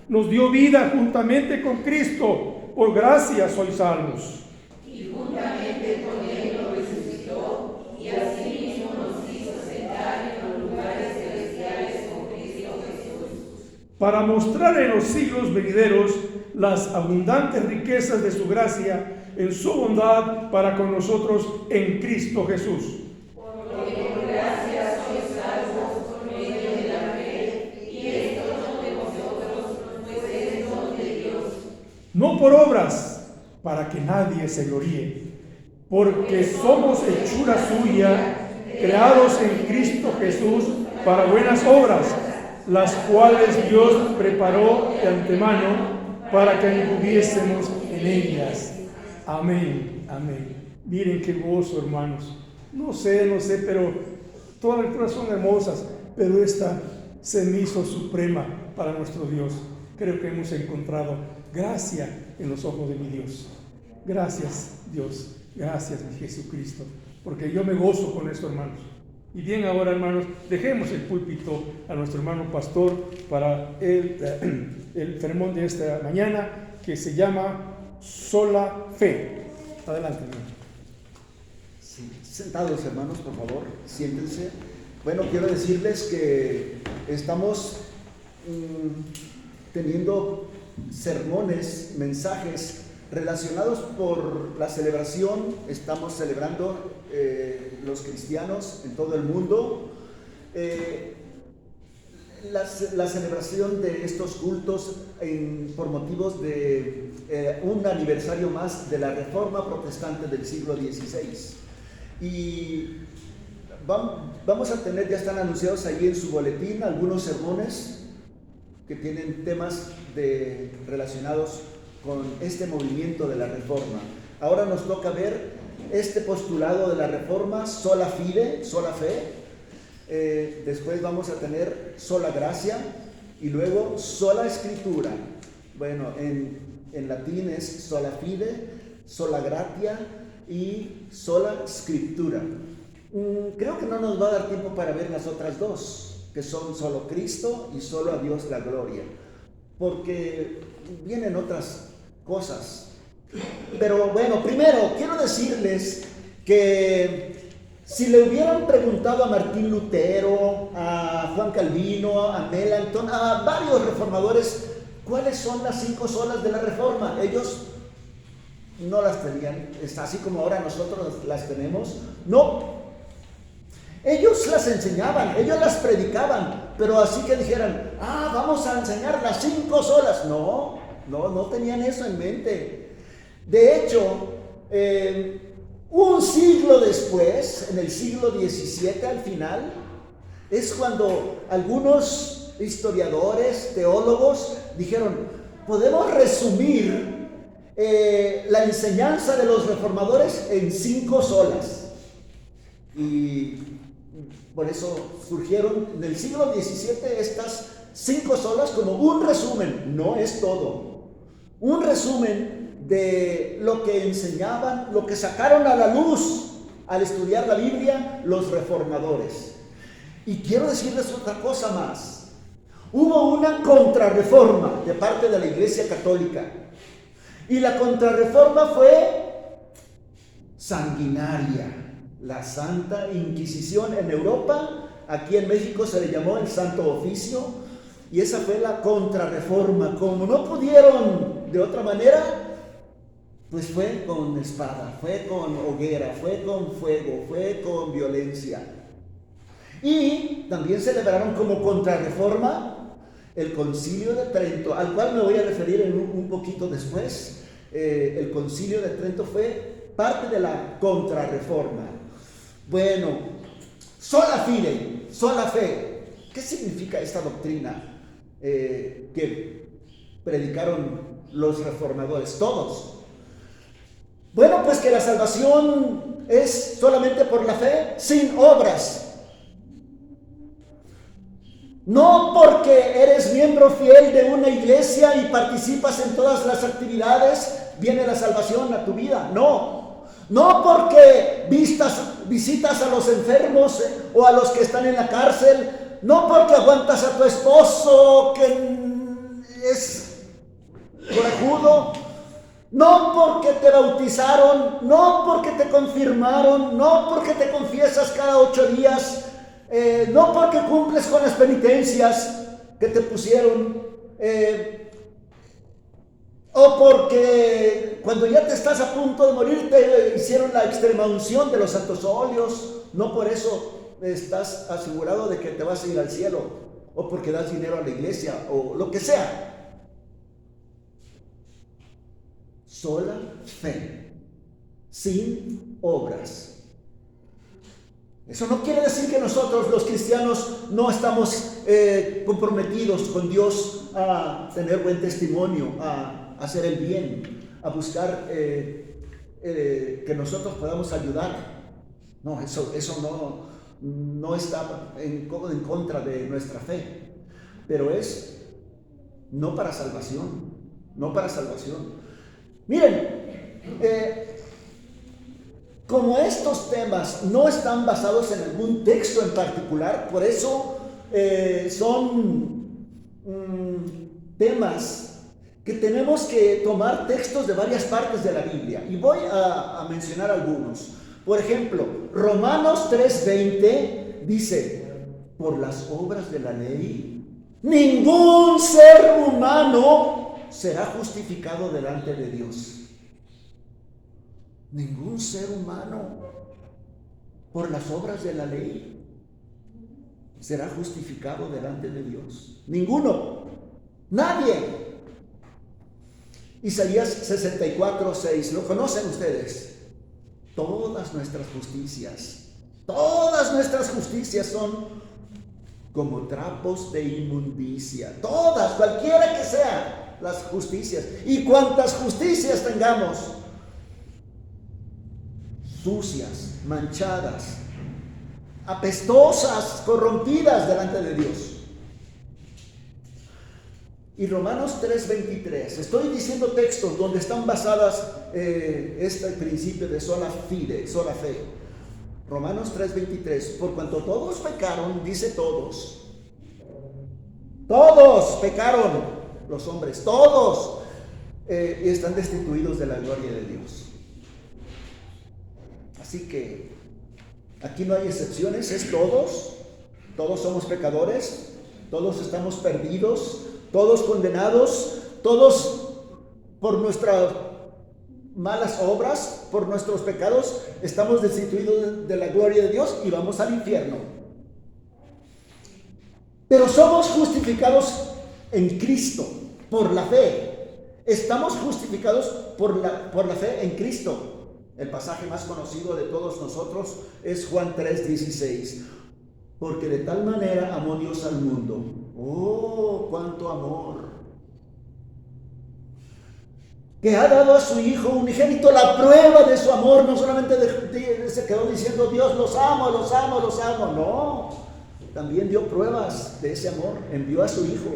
nos dio vida juntamente con Cristo. Por gracia sois salvos. Y juntamente con Él nos resucitó, y asimismo nos hizo sentar en los lugares celestiales con Cristo Jesús, para mostrar en los siglos venideros las abundantes riquezas de su gracia en su bondad para con nosotros en Cristo Jesús. porque por gracia sois salvos por medio de la fe, y esto no de vosotros, pues es don de Dios. No por obras, para que nadie se gloríe, porque somos hechura suya, creados en Cristo Jesús para buenas obras, las cuales Dios preparó de antemano para que anduviésemos en ellas. Amén, amén. Miren qué gozo, hermanos. No sé, pero todas las lecturas son hermosas, pero esta se me hizo suprema para nuestro Dios. Creo que hemos encontrado gracia en los ojos de mi Dios. Gracias, Dios. Gracias, mi Jesucristo. Porque yo me gozo con esto, hermanos. Y bien, ahora, hermanos, dejemos el púlpito a nuestro hermano pastor para el sermón de esta mañana, que se llama Sola Fe. Adelante, hermano. Sí, sentados, hermanos, por favor, siéntense. Bueno, quiero decirles que estamos teniendo sermones, mensajes relacionados por la celebración. Estamos celebrando los cristianos en todo el mundo la celebración de estos cultos por motivos de un aniversario más de la Reforma Protestante del siglo XVI. Y vamos a tener, ya están anunciados ahí en su boletín, algunos sermones que tienen temas relacionados con este movimiento de la Reforma. Ahora nos toca ver este postulado de la Reforma, sola fide, sola fe. Después vamos a tener sola gracia y luego sola escritura. Bueno, en latín es sola fide, sola gratia y sola scriptura. Creo que no nos va a dar tiempo para ver las otras dos, que son solo Cristo y solo a Dios la gloria, porque vienen otras cosas. Pero bueno, primero quiero decirles que si le hubieran preguntado a Martín Lutero, a Juan Calvino, a Melanchthon, a varios reformadores, ¿cuáles son las 5 solas de la Reforma? Ellos no las tenían, así como ahora nosotros las tenemos. No, ellos las enseñaban, ellos las predicaban, pero así que dijeran, vamos a enseñar las 5 solas. No tenían eso en mente. De hecho, un siglo después, en el siglo XVII al final, es cuando algunos historiadores, teólogos, dijeron, podemos resumir la enseñanza de los reformadores en 5 solas. Y por eso surgieron en el siglo XVII estas 5 solas como un resumen, no es todo, un resumen de lo que enseñaban, lo que sacaron a la luz al estudiar la Biblia los reformadores. Y quiero decirles otra cosa más. Hubo una contrarreforma de parte de la Iglesia Católica, y la contrarreforma fue sanguinaria. La Santa Inquisición en Europa, aquí en México se le llamó el Santo Oficio, y esa fue la contrarreforma. Como no pudieron de otra manera, pues fue con espada, fue con hoguera, fue con fuego, fue con violencia. Y también celebraron como contrarreforma el Concilio de Trento, al cual me voy a referir un poquito después. El Concilio de Trento fue parte de la contrarreforma. Bueno, sola fide, sola fe. ¿Qué significa esta doctrina que predicaron los reformadores? Todos. Bueno, pues que la salvación es solamente por la fe, sin obras. No porque eres miembro fiel de una iglesia y participas en todas las actividades, viene la salvación a tu vida. No porque visitas a los enfermos o a los que están en la cárcel. No porque aguantas a tu esposo que es conocido, no porque te bautizaron, no porque te confirmaron, no porque te confiesas cada 8 días, no porque cumples con las penitencias que te pusieron, o porque cuando ya te estás a punto de morir te hicieron la extrema unción de los santos óleos. No por eso estás asegurado de que te vas a ir al cielo, o porque das dinero a la iglesia, o lo que sea. Sola fe, sin obras. Eso no quiere decir que nosotros los cristianos no estamos comprometidos con Dios a tener buen testimonio, a hacer el bien, a buscar que nosotros podamos ayudar. No, eso no está en contra de nuestra fe, pero es no para salvación, no para salvación. Miren, como estos temas no están basados en algún texto en particular, por eso son temas que tenemos que tomar textos de varias partes de la Biblia. Y voy a mencionar algunos. Por ejemplo, Romanos 3:20 dice: por las obras de la ley, ningún ser humano será justificado delante de Dios. Ningún ser humano, por las obras de la ley, será justificado delante de Dios. Ninguno, nadie. Isaías 64:6, ¿lo conocen ustedes? Todas nuestras justicias son como trapos de inmundicia. Todas, cualquiera que sea las justicias. Y cuantas justicias tengamos, sucias, manchadas, apestosas, corrompidas delante de Dios. Y Romanos 3:23, estoy diciendo textos donde están basadas este principio de sola fide, sola fe. Romanos 3:23, por cuanto todos pecaron, dice todos pecaron, los hombres, todos, y están destituidos de la gloria de Dios. Así que aquí no hay excepciones, es todos somos pecadores, todos estamos perdidos, todos condenados, todos por nuestras malas obras, por nuestros pecados, estamos destituidos de la gloria de Dios y vamos al infierno. Pero somos justificados en Cristo, por la fe. Estamos justificados por la fe en Cristo. El pasaje más conocido de todos nosotros es Juan 3:16. Porque de tal manera amó Dios al mundo. ¡Oh, cuánto amor! Que ha dado a su Hijo unigénito, la prueba de su amor. No solamente se quedó diciendo Dios, los amo. No, también dio pruebas de ese amor. Envió a su Hijo.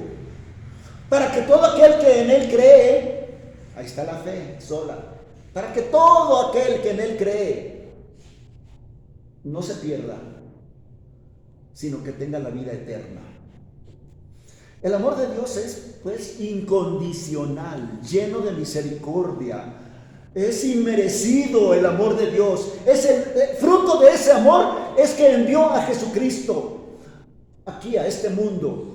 Para que todo aquel que en Él cree, ahí está la fe sola. Para que todo aquel que en Él cree no se pierda, sino que tenga la vida eterna. El amor de Dios es, pues, incondicional, lleno de misericordia. Es inmerecido el amor de Dios. El fruto de ese amor es que envió a Jesucristo aquí a este mundo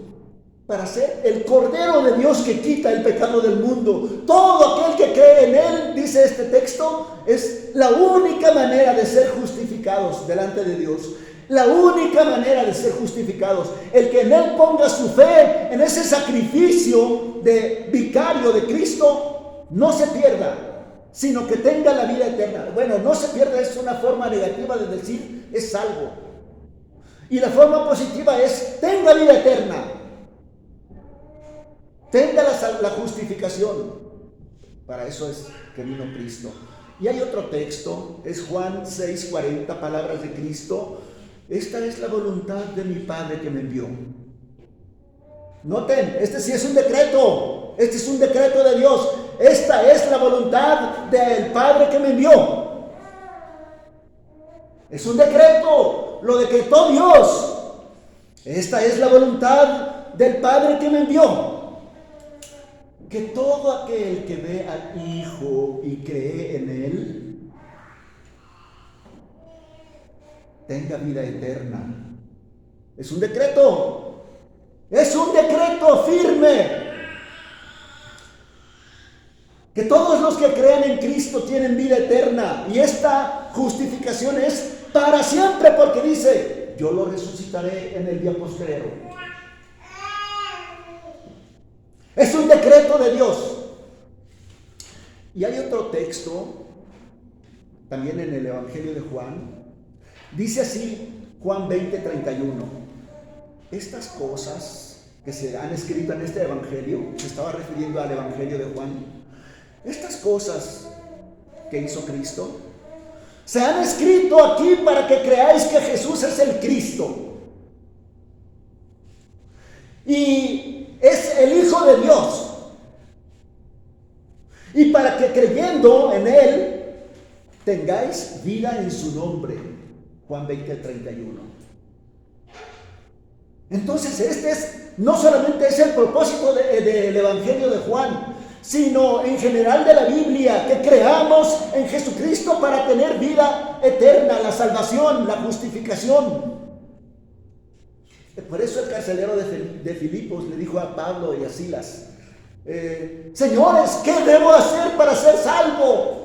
para ser el Cordero de Dios que quita el pecado del mundo. Todo aquel que cree en Él, dice este texto, es la única manera de ser justificados delante de Dios. La única manera de ser justificados. El que en Él ponga su fe, en ese sacrificio de vicario de Cristo, no se pierda, sino que tenga la vida eterna. Bueno, no se pierda es una forma negativa de decir es salvo. Y la forma positiva es tenga vida eterna. Tenga la justificación. Para eso es que vino Cristo. Y hay otro texto, es Juan 6:40, palabras de Cristo. Esta es la voluntad de mi Padre que me envió. Noten, este sí es un decreto. Este es un decreto de Dios. Esta es la voluntad del Padre que me envió. Es un decreto. Lo decretó Dios. Esta es la voluntad del Padre que me envió. que todo aquel que ve al Hijo y cree en Él tenga vida eterna. Es un decreto firme. Que todos los que creen en Cristo tienen vida eterna, y esta justificación es para siempre, porque dice: yo lo resucitaré en el día postrero. Es un decreto de Dios. Y hay otro texto también en el Evangelio de Juan. Dice así Juan 20:31: estas cosas que se han escrito en este Evangelio, se estaba refiriendo al Evangelio de Juan, estas cosas que hizo Cristo se han escrito aquí para que creáis que Jesús es el Cristo y es el Hijo de Dios, y para que creyendo en Él tengáis vida en su nombre. Juan 20:31. Entonces no solamente es el propósito del Evangelio de Juan, sino en general de la Biblia, que creamos en Jesucristo para tener vida eterna, la salvación, la justificación. Por eso el carcelero de Filipos le dijo a Pablo y a Silas: señores, ¿qué debo hacer para ser salvo?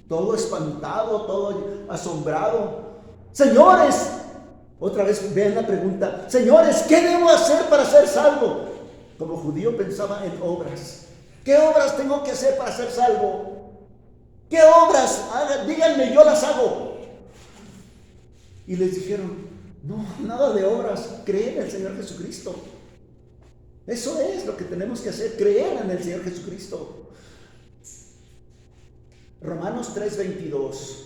Todo espantado, todo asombrado. Señores, otra vez vean la pregunta: señores, ¿qué debo hacer para ser salvo? Como judío pensaba en obras. ¿Qué obras tengo que hacer para ser salvo? ¿Qué obras? Díganme, yo las hago. Y les dijeron: no, nada de obras, creer en el Señor Jesucristo. Eso es lo que tenemos que hacer, creer en el Señor Jesucristo. Romanos 3:22: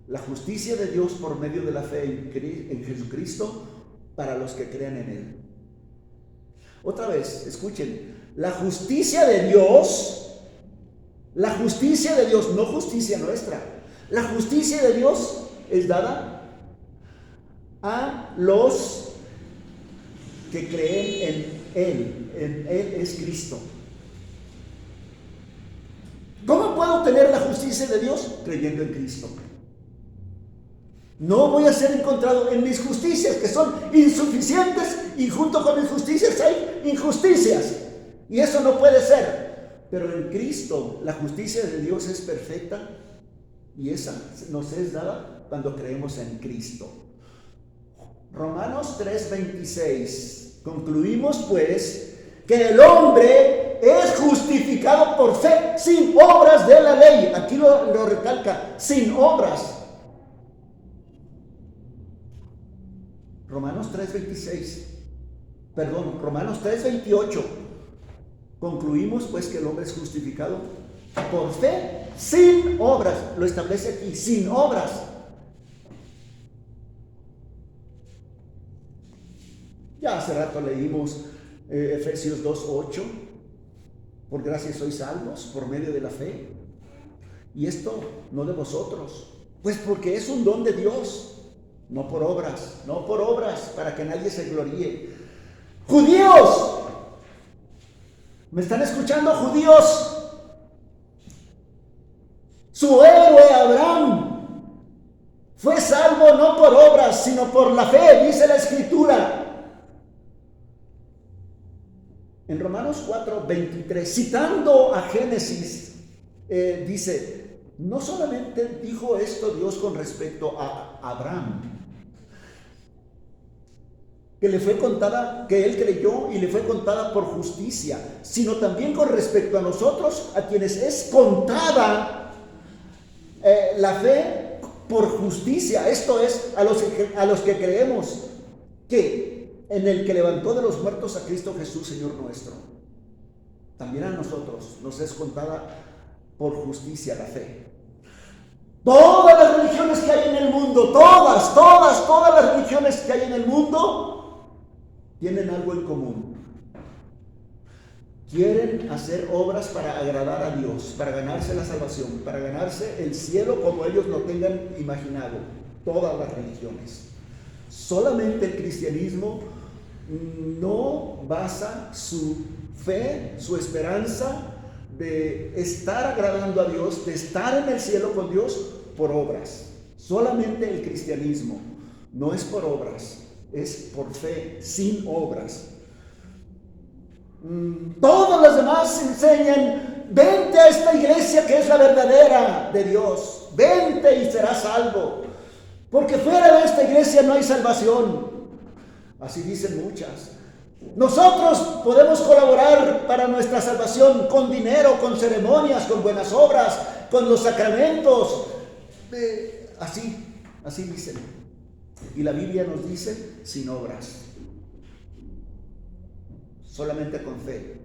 la justicia de Dios por medio de la fe en Jesucristo para los que crean en Él. Otra vez, escuchen: la justicia de Dios, no justicia nuestra, la justicia de Dios es dada a los que creen en Él es Cristo. ¿Cómo puedo tener la justicia de Dios? Creyendo en Cristo. No voy a ser encontrado en mis justicias, que son insuficientes, y junto con mis justicias hay injusticias, y eso no puede ser. Pero en Cristo la justicia de Dios es perfecta, y esa nos es dada cuando creemos en Cristo. Romanos 3:26: concluimos pues que el hombre es justificado por fe sin obras de la ley. Aquí lo recalca: sin obras. Romanos 3:28. Concluimos pues que el hombre es justificado por fe sin obras. Lo establece aquí: sin obras. Ya hace rato leímos Efesios 2:8: por gracia sois salvos por medio de la fe, y esto no de vosotros, pues porque es un don de Dios, no por obras, para que nadie se gloríe. Judíos, ¿me están escuchando, judíos? Su héroe Abraham fue salvo no por obras, sino por la fe, dice la Escritura. En Romanos 4:23, citando a Génesis, dice: no solamente dijo esto Dios con respecto a Abraham, que le fue contada, que él creyó y le fue contada por justicia, sino también con respecto a nosotros, a quienes es contada la fe por justicia. Esto es, a los que creemos que en el que levantó de los muertos a Cristo Jesús, Señor nuestro. También a nosotros nos es contada por justicia la fe. Todas las religiones que hay en el mundo, todas las religiones que hay en el mundo tienen algo en común. Quieren hacer obras para agradar a Dios, para ganarse la salvación, para ganarse el cielo como ellos lo tengan imaginado. Todas las religiones. Solamente el cristianismo no basa su fe, su esperanza de estar agradando a Dios, de estar en el cielo con Dios por obras. Solamente el cristianismo no es por obras, es por fe, sin obras. Todos los demás enseñan: vente a esta iglesia que es la verdadera de Dios, vente y serás salvo, porque fuera de esta iglesia no hay salvación. Así dicen muchas. Nosotros podemos colaborar para nuestra salvación con dinero, con ceremonias, con buenas obras, con los sacramentos. Así dicen. Y la Biblia nos dice: sin obras, solamente con fe.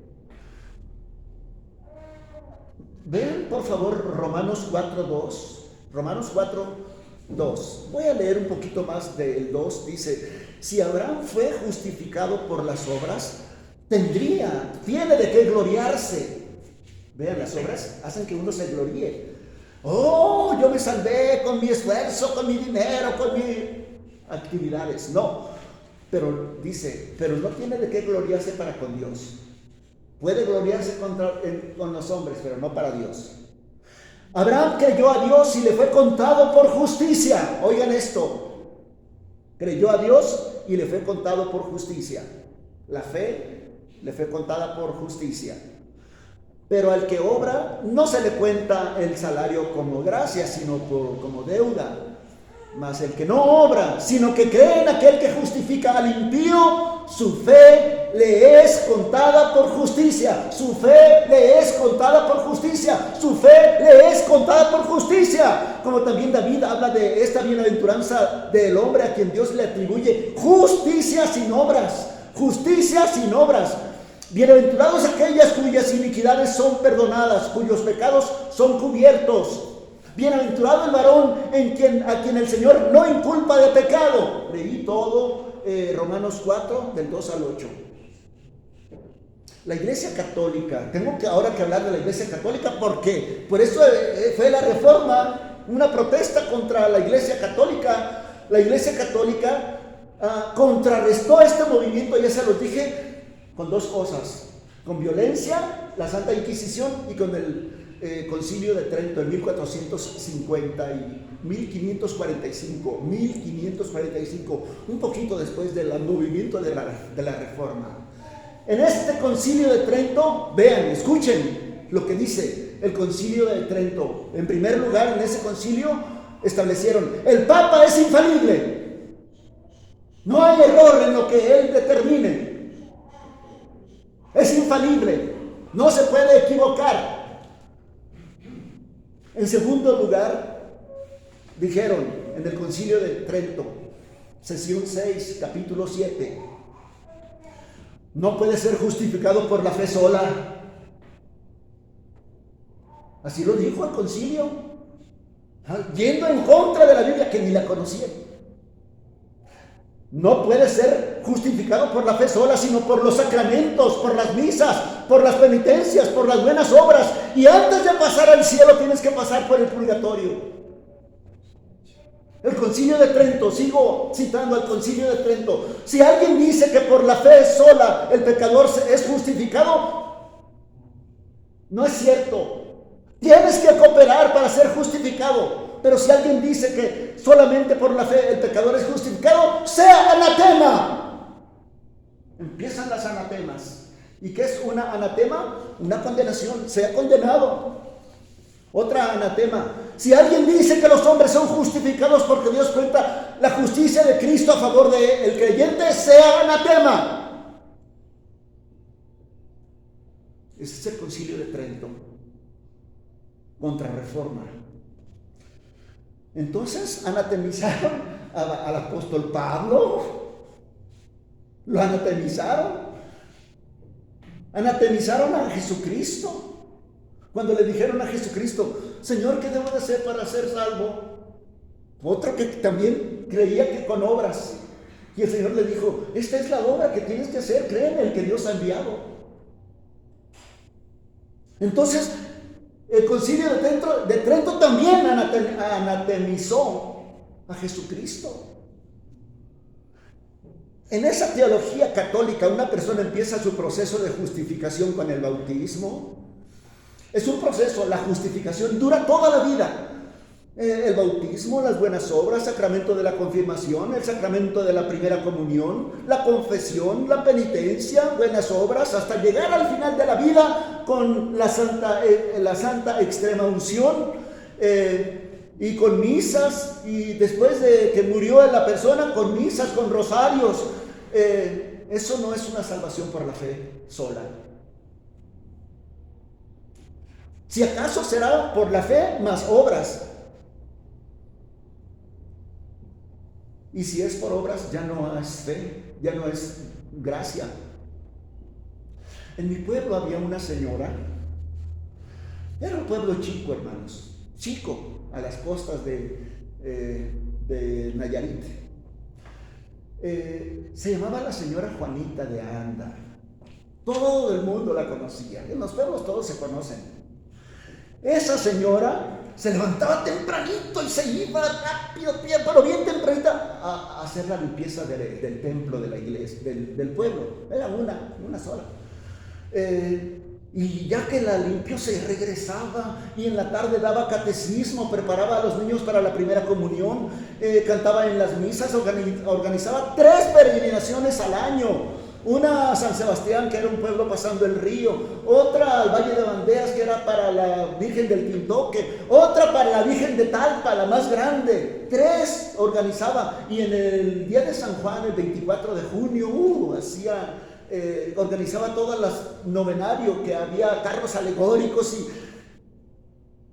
Vean por favor Romanos 4:2. Romanos 4:2. Voy a leer un poquito más del 2. Dice: si Abraham fue justificado por las obras, tiene de qué gloriarse. Vean, las obras hacen que uno se gloríe. Oh, yo me salvé con mi esfuerzo, con mi dinero, con mis actividades. No, pero dice, pero no tiene de qué gloriarse para con Dios. Puede gloriarse con los hombres, pero no para Dios. Abraham creyó a Dios y le fue contado por justicia. Oigan esto. Creyó a Dios y le fue contado por justicia. La fe le fue contada por justicia. Pero al que obra no se le cuenta el salario como gracia, sino como deuda. Mas el que no obra, sino que cree en aquel que justifica al impío, su fe le es contada por justicia. Su fe le es contada por justicia. Su fe le es contada por justicia. Como también David habla de esta bienaventuranza del hombre a quien Dios le atribuye justicia sin obras. Justicia sin obras. Bienaventurados aquellas cuyas iniquidades son perdonadas, cuyos pecados son cubiertos. Bienaventurado el varón a quien el Señor no inculpa de pecado. Leí todo Romanos 4, del 2 al 8. La Iglesia Católica, tengo ahora que hablar de la Iglesia Católica porque por eso fue la Reforma, una protesta contra la Iglesia Católica. La Iglesia Católica contrarrestó este movimiento, ya se los dije, con dos cosas: con violencia, la Santa Inquisición, y con el Concilio de Trento en 1450 y 1545, un poquito después del movimiento de la Reforma. En este Concilio de Trento, vean, escuchen lo que dice el Concilio de Trento. En primer lugar, en ese concilio establecieron: el Papa es infalible, no hay error en lo que él determine, es infalible, no se puede equivocar. En segundo lugar, dijeron en el Concilio de Trento, sesión 6, capítulo 7, no puede ser justificado por la fe sola. Así lo dijo el concilio, yendo en contra de la Biblia, que ni la conocían. No puede ser justificado por la fe sola, sino por los sacramentos, por las misas, por las penitencias, por las buenas obras. Y antes de pasar al cielo tienes que pasar por el purgatorio. El Concilio de Trento, sigo citando al Concilio de Trento. Si alguien dice que por la fe sola el pecador es justificado, no es cierto. Tienes que cooperar para ser justificado. Pero si alguien dice que solamente por la fe el pecador es justificado, sea anatema. Empiezan las anatemas. ¿Y qué es una anatema? Una condenación, sea condenado. Otra anatema: si alguien dice que los hombres son justificados porque Dios cuenta la justicia de Cristo a favor del creyente, sea anatema. Ese es el Concilio de Trento, Contrarreforma. Entonces anatemizaron al apóstol Pablo, lo anatemizaron a Jesucristo. Cuando le dijeron a Jesucristo: Señor, ¿qué debo de hacer para ser salvo? Otro que también creía que con obras. Y el Señor le dijo: esta es la obra que tienes que hacer, cree en el que Dios ha enviado. Entonces, el Concilio de Trento también anatemizó a Jesucristo. En esa teología católica, una persona empieza su proceso de justificación con el bautismo. Es un proceso, la justificación dura toda la vida. El bautismo, las buenas obras, sacramento de la confirmación, el sacramento de la primera comunión, la confesión, la penitencia, buenas obras, hasta llegar al final de la vida con la santa extrema unción, y con misas, y después de que murió la persona, con misas, con rosarios. Eso no es una salvación por la fe sola. Si acaso será por la fe más obras. Y si es por obras, ya no es fe, ya no es gracia. En mi pueblo había una señora, era un pueblo chico, hermanos, chico, a las costas de Nayarit. Se llamaba la señora Juanita de Anda. Todo el mundo la conocía. En los pueblos todos se conocen. Esa señora se levantaba tempranito y se iba rápido, pero bien tempranita, a hacer la limpieza del templo de la iglesia, del pueblo. Era una sola. Y ya que la limpió, se regresaba y en la tarde daba catecismo, preparaba a los niños para la primera comunión, cantaba en las misas, organizaba 3 peregrinaciones al año. Una a San Sebastián, que era un pueblo pasando el río, otra al Valle de Banderas, que era para la Virgen del Quintoque, otra para la Virgen de Talpa, la más grande. 3 organizaba, y en el día de San Juan, el 24 de junio, organizaba todas las novenarios, que había carros alegóricos,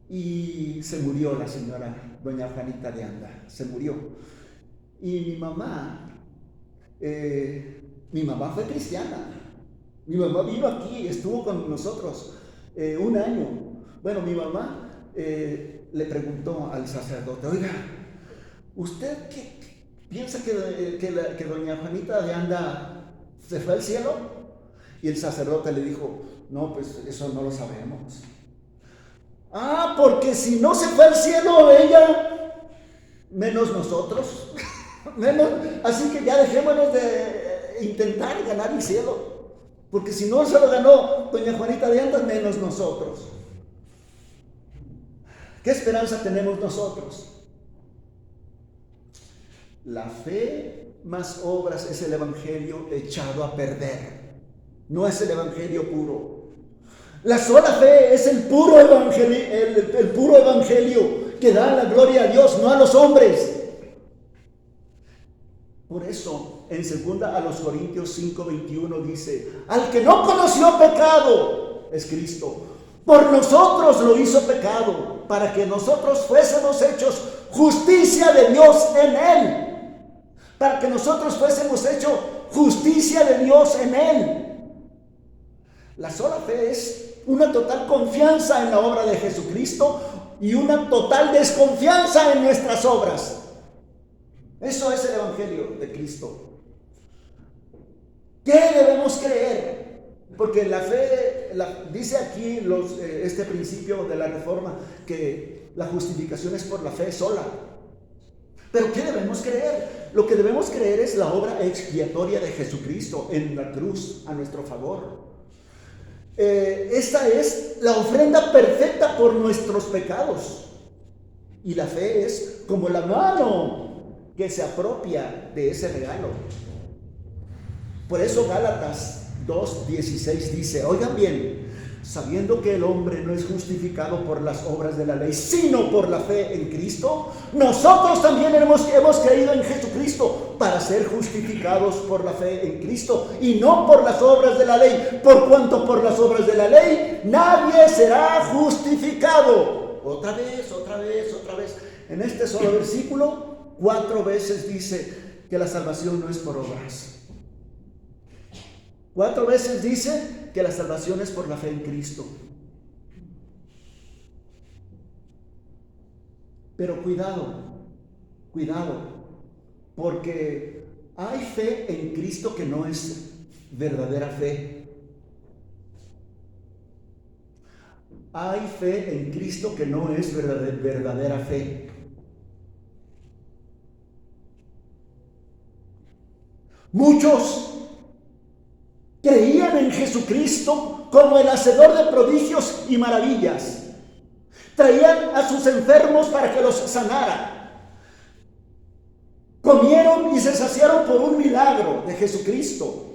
y se murió la señora doña Juanita de Anda, se murió. Y mi mamá fue cristiana. Mi mamá vino aquí, estuvo con nosotros un año. Bueno, mi mamá le preguntó al sacerdote: oiga, ¿usted qué piensa que doña Juanita de Anda se fue al cielo? Y el sacerdote le dijo: no, pues eso no lo sabemos. Ah, porque si no se fue al cielo ella, menos nosotros. Así que ya dejémonos de intentar ganar el cielo, porque si no se lo ganó doña Juanita de Anda, menos nosotros. ¿Qué esperanza tenemos nosotros? La fe más obras es el evangelio echado a perder, no es el evangelio puro. La sola fe es el puro evangelio que da la gloria a Dios, no a los hombres. Por eso, en 2 Corintios 5:21 dice: al que no conoció pecado es Cristo, por nosotros lo hizo pecado, para que nosotros fuésemos hechos justicia de Dios en él. Para que nosotros fuésemos hechos justicia de Dios en él. La sola fe es una total confianza en la obra de Jesucristo y una total desconfianza en nuestras obras. Eso es el evangelio de Cristo. ¿Qué debemos creer? Porque la fe, dice aquí este principio de la Reforma, que la justificación es por la fe sola. ¿Pero qué debemos creer? Lo que debemos creer es la obra expiatoria de Jesucristo en la cruz a nuestro favor. Esta es la ofrenda perfecta por nuestros pecados. Y la fe es como la mano que se apropia de ese regalo. Por eso Gálatas 2:16 dice: oigan bien, sabiendo que el hombre no es justificado por las obras de la ley, sino por la fe en Cristo, nosotros también hemos creído en Jesucristo para ser justificados por la fe en Cristo y no por las obras de la ley, por cuanto por las obras de la ley nadie será justificado. Otra vez. En este solo versículo 4 veces dice que la salvación no es por obras. 4 veces dice que la salvación es por la fe en Cristo. Pero cuidado, porque hay fe en Cristo que no es verdadera fe. Hay fe en Cristo que no es verdadera fe. Muchos creían en Jesucristo como el hacedor de prodigios y maravillas. Traían a sus enfermos para que los sanara. Comieron y se saciaron por un milagro de Jesucristo.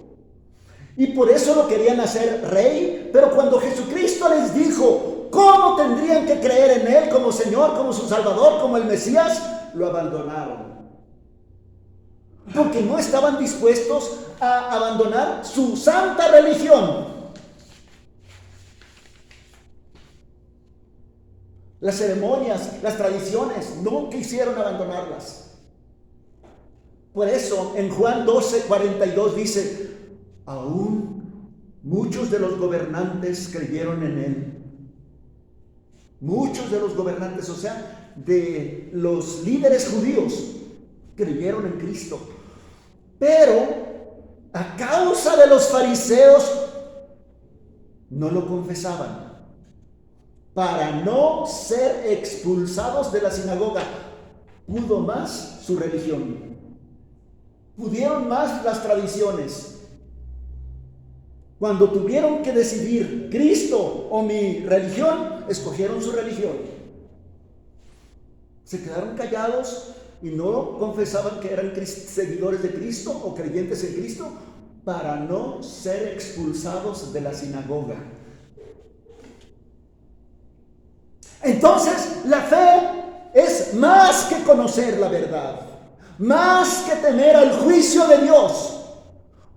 Y por eso lo querían hacer rey. Pero cuando Jesucristo les dijo cómo tendrían que creer en Él como Señor, como su Salvador, como el Mesías, lo abandonaron. Porque no estaban dispuestos a abandonar su santa religión. Las ceremonias, las tradiciones, no quisieron abandonarlas. Por eso en Juan 12:42 dice: aún muchos de los gobernantes creyeron en Él. Muchos de los gobernantes, o sea, de los líderes judíos, creyeron en Cristo. Pero a causa de los fariseos no lo confesaban, para no ser expulsados de la sinagoga. Pudo más su religión, pudieron más las tradiciones. Cuando tuvieron que decidir Cristo o mi religión, escogieron su religión. Se quedaron callados y no confesaban que eran seguidores de Cristo o creyentes en Cristo, para no ser expulsados de la sinagoga. Entonces, la fe es más que conocer la verdad, más que temer al juicio de Dios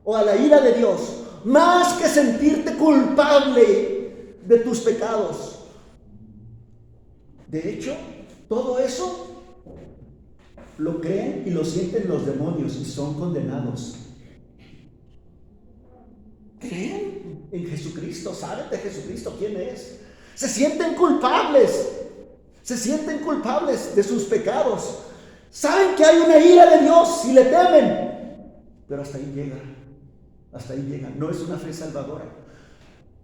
o a la ira de Dios, más que sentirte culpable de tus pecados. De hecho, todo eso lo creen y lo sienten los demonios y son condenados. Creen en Jesucristo, saben de Jesucristo quién es. Se sienten culpables de sus pecados. Saben que hay una ira de Dios y le temen. Pero hasta ahí llega, no es una fe salvadora.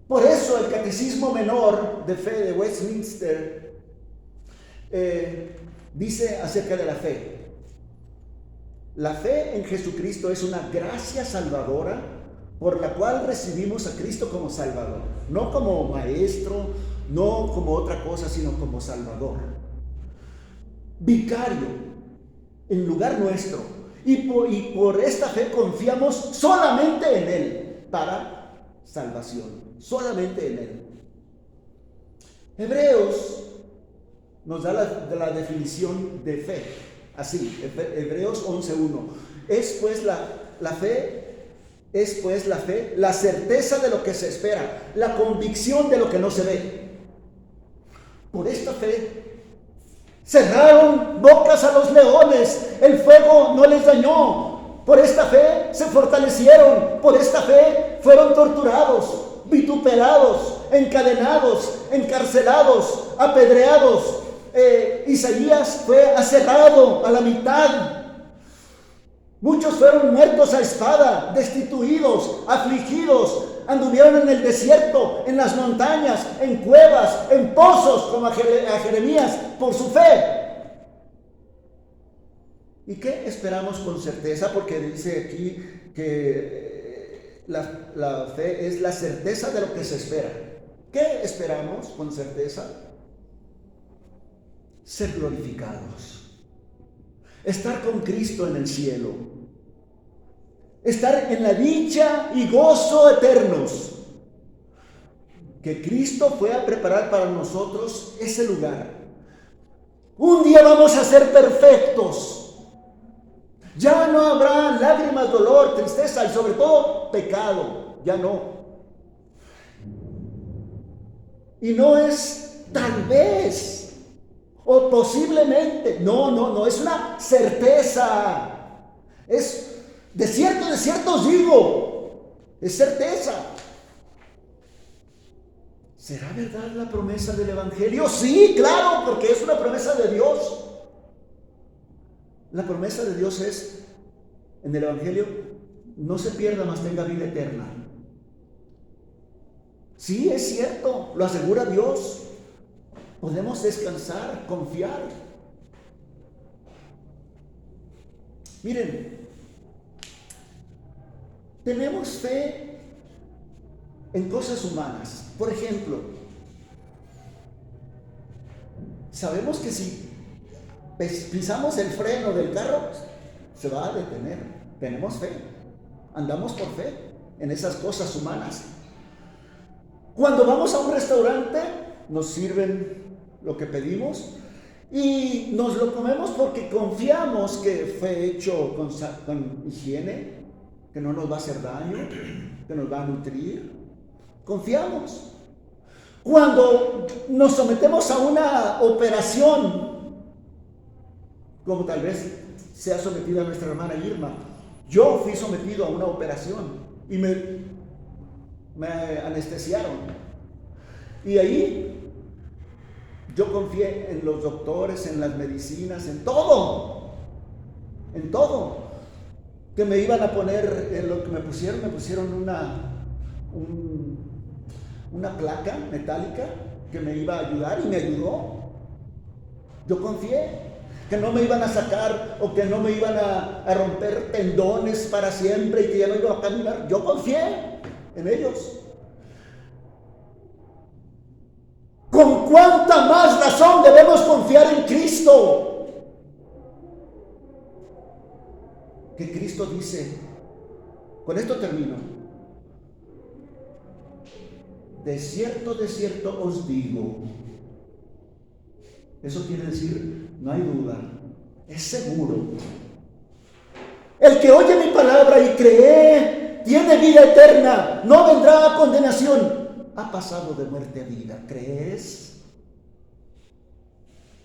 Por eso el Catecismo Menor de Fe de Westminster dice acerca de la fe: la fe en Jesucristo es una gracia salvadora por la cual recibimos a Cristo como Salvador, no como Maestro, no como otra cosa, sino como Salvador, vicario en lugar nuestro, y por esta fe confiamos solamente en Él para salvación, solamente en Él. Hebreos nos da la definición de fe así, Hebreos 11:1: es pues la fe, la certeza de lo que se espera, la convicción de lo que no se ve. Por esta fe cerraron bocas a los leones, el fuego no les dañó. Por esta fe se fortalecieron, por esta fe fueron torturados, vituperados, encadenados, encarcelados, apedreados. Isaías fue aserrado a la mitad. Muchos fueron muertos a espada, destituidos, afligidos. Anduvieron en el desierto, en las montañas, en cuevas, en pozos, como a Jeremías, por su fe. ¿Y qué esperamos con certeza? Porque dice aquí que la fe es la certeza de lo que se espera. ¿Qué esperamos con certeza? Ser glorificados, estar con Cristo en el cielo, estar en la dicha y gozo eternos, que Cristo fue a preparar para nosotros ese lugar. Un día vamos a ser perfectos, ya no habrá lágrimas, dolor, tristeza y sobre todo pecado, ya no. Y no es tal vez o posiblemente, no, es una certeza. Es de cierto os digo, es certeza. ¿Será verdad la promesa del Evangelio? Sí, claro, porque es una promesa de Dios. La promesa de Dios es, en el Evangelio, no se pierda, mas tenga vida eterna. Sí, es cierto, lo asegura Dios. Podemos descansar, confiar. Miren, tenemos fe en cosas humanas. Por ejemplo, sabemos que si pisamos el freno del carro, se va a detener. Tenemos fe. Andamos por fe en esas cosas humanas. Cuando vamos a un restaurante, nos sirven lo que pedimos y nos lo comemos porque confiamos que fue hecho con higiene, que no nos va a hacer daño, que nos va a nutrir. Confiamos. Cuando nos sometemos a una operación, como tal vez sea sometida nuestra hermana Irma, yo fui sometido a una operación y me anestesiaron. Y ahí yo confié en los doctores, en las medicinas, en todo, que me iban a poner, lo que me pusieron una placa metálica que me iba a ayudar y me ayudó. Yo confié que no me iban a sacar o que no me iban a romper tendones para siempre y que ya no iba a caminar. Yo confié en ellos. ¿Con cuánta más razón debemos confiar en Cristo? Que Cristo dice, con esto termino: de cierto os digo. Eso quiere decir, no hay duda, es seguro. El que oye mi palabra y cree, tiene vida eterna, no vendrá a condenación. Ha pasado de muerte a vida. ¿Crees?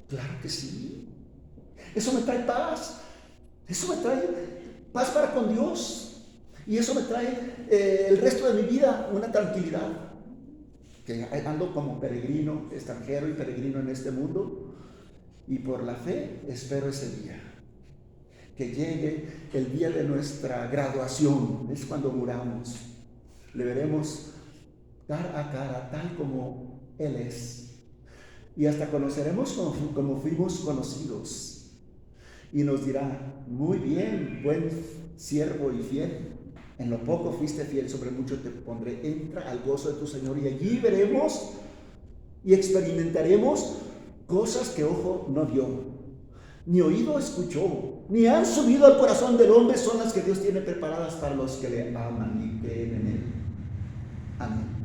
Claro que sí. Eso me trae paz. Eso me trae paz para con Dios. Y eso me trae el resto de mi vida una tranquilidad. Que ando como peregrino, extranjero y peregrino en este mundo. Y por la fe espero ese día. Que llegue el día de nuestra graduación. Es cuando muramos. Le veremos cara a cara, tal como Él es. Y hasta conoceremos como fuimos conocidos. Y nos dirá, muy bien, buen siervo y fiel. En lo poco fuiste fiel, sobre mucho te pondré. Entra al gozo de tu Señor. Y allí veremos y experimentaremos cosas que ojo no vio, ni oído escuchó, ni han subido al corazón del hombre. Son las que Dios tiene preparadas para los que le aman y creen en Él. Amén.